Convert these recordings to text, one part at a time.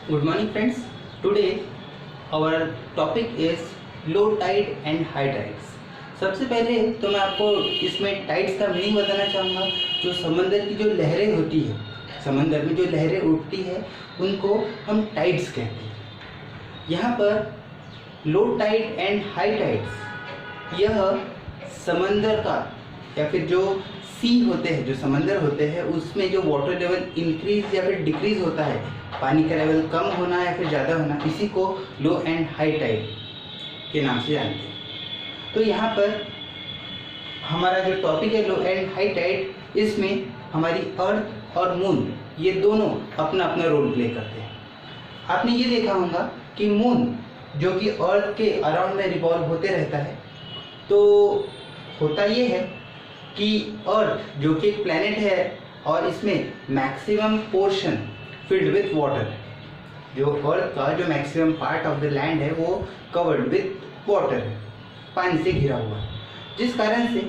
Good morning friends. Today our topic is low tide and high tides. सबसे पहले तो मैं आपको इसमें टाइड्स का मीनिंग बताना चाहूँगा। जो समंदर की जो लहरें होती है, समंदर में जो लहरें उठती है उनको हम टाइड्स कहते हैं। यहाँ पर low tide and high tides, यह समंदर का या फिर जो सी होते हैं, जो समंदर होते हैं, उसमें जो वाटर लेवल इंक्रीज या फिर डिक्रीज होता है, पानी का लेवल कम होना या फिर ज़्यादा होना, इसी को लो एंड हाई टाइड के नाम से जानते हैं। तो यहाँ पर हमारा जो टॉपिक है लो एंड हाई टाइड, इसमें हमारी अर्थ और मून ये दोनों अपना अपना रोल प्ले करते हैं। आपने ये देखा होगा कि मून जो कि अर्थ के अराउंड में रिवॉल्व होते रहता है, तो होता ये है कि अर्थ जो कि एक प्लैनेट है और इसमें maximum portion filled with water है। जो अर्थ का जो maximum part of the land है वो कवर्ड विथ वाटर है, पानी से घिरा हुआ है। जिस कारण से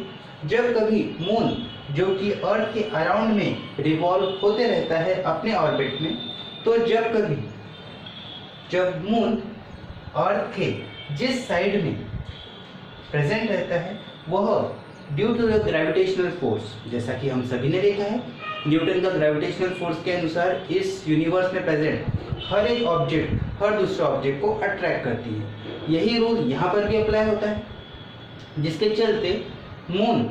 जब कभी मून जो कि अर्थ के अराउंड में रिवॉल्व होते रहता है अपने ऑर्बिट में, तो जब मून अर्थ के जिस साइड में प्रेजेंट रहता है वह due to the gravitational force, जैसा कि हम सभी ने देखा है, न्यूटन का ग्रेविटेशनल फोर्स के अनुसार इस यूनिवर्स में प्रेजेंट हर एक ऑब्जेक्ट हर दूसरे ऑब्जेक्ट को अट्रैक्ट करती है। यही रूल यहाँ पर भी अप्लाई होता है, जिसके चलते मून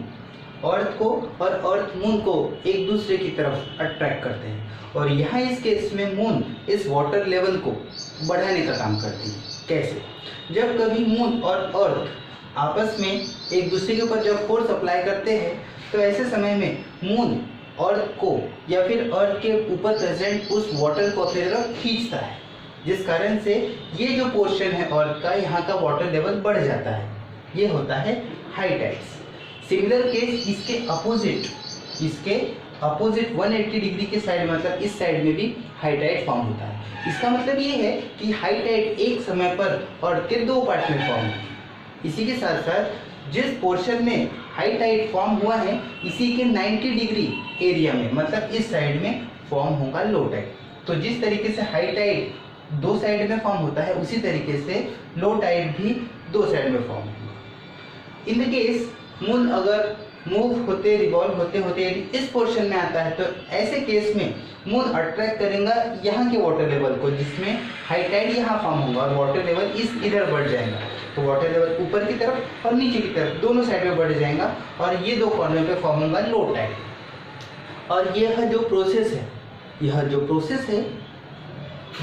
अर्थ को और अर्थ मून को एक दूसरे की तरफ अट्रैक्ट करते हैं। और यहाँ इस केस में मून इस वाटर लेवल को बढ़ाने का काम करती है। कैसे? जब कभी मून और अर्थ आपस में एक दूसरे के ऊपर जब फोर्स अप्लाई करते हैं, तो ऐसे समय में मून अर्थ को या फिर अर्थ के ऊपर प्रेजेंट उस वाटर को अपनी तरफ खींचता है, जिस कारण से ये जो पोर्शन है अर्थ का, यहाँ का वाटर लेवल बढ़ जाता है। ये होता है हाई टाइड्स। सिमिलर केस इसके अपोजिट 180 डिग्री के साइड, मतलब इस साइड में भी हाई टाइड फॉर्म होता है। इसका मतलब ये है कि हाई टाइड एक समय पर अर्थ के दो पार्ट में फॉर्म होती है। इसी के साथ साथ जिस पोर्शन में हाई टाइड फॉर्म हुआ है, इसी के 90 डिग्री एरिया में, मतलब इस साइड में फॉर्म होगा लो टाइड। तो जिस तरीके से हाई टाइड दो साइड में फॉर्म होता है, उसी तरीके से लो टाइड भी दो साइड में फॉर्म होगा। इन द केस मून अगर मूव होते रिवॉल्व होते होते यदि इस पोर्शन में आता है, तो ऐसे केस में मून अट्रैक्ट करेगा यहाँ के वाटर लेवल को, जिसमें हाई टाइड यहाँ फॉर्म होगा और वाटर लेवल इधर बढ़ जाएगा। तो वाटर लेवल ऊपर की तरफ और नीचे की तरफ दोनों साइड में बढ़ जाएगा और ये दो कॉर्नर पे फॉर्म होगा लो टाइड। और यह जो प्रोसेस है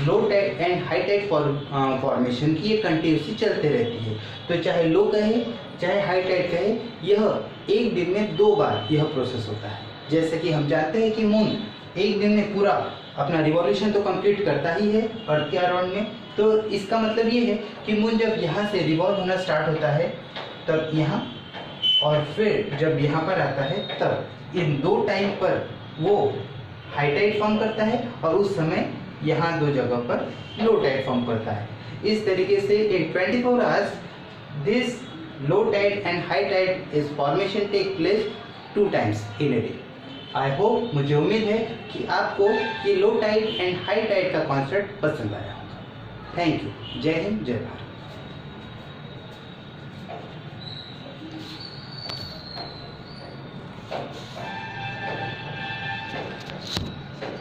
low tide and high tide formation की, ये कंटिन्यूसली चलते रहती है। तो चाहे लो कहे चाहे हाई टाइड कहे, यह एक दिन में 2 बार यह प्रोसेस होता है। जैसे कि हम जानते हैं कि मून एक दिन में पूरा अपना रिवॉल्यूशन तो कंप्लीट करता ही है अर्थ के अराउंड में, तो इसका मतलब ये है कि मून जब यहाँ से रिवॉल्व होना स्टार्ट होता है तब यहाँ, और फिर जब यहाँ पर आता है तब इन 2 टाइम पर वो हाई टाइड फॉर्म करता है और उस समय यहाँ 2 जगह पर लो टाइड फॉर्म करता है। इस तरीके से in 24 hours this low tide and high tide is formation take place 2 times in a day. I hope, मुझे उम्मीद है कि आपको ये low tide and high tide का कॉन्सेप्ट पसंद आया होगा। Thank you. जय हिंद, जय भारत।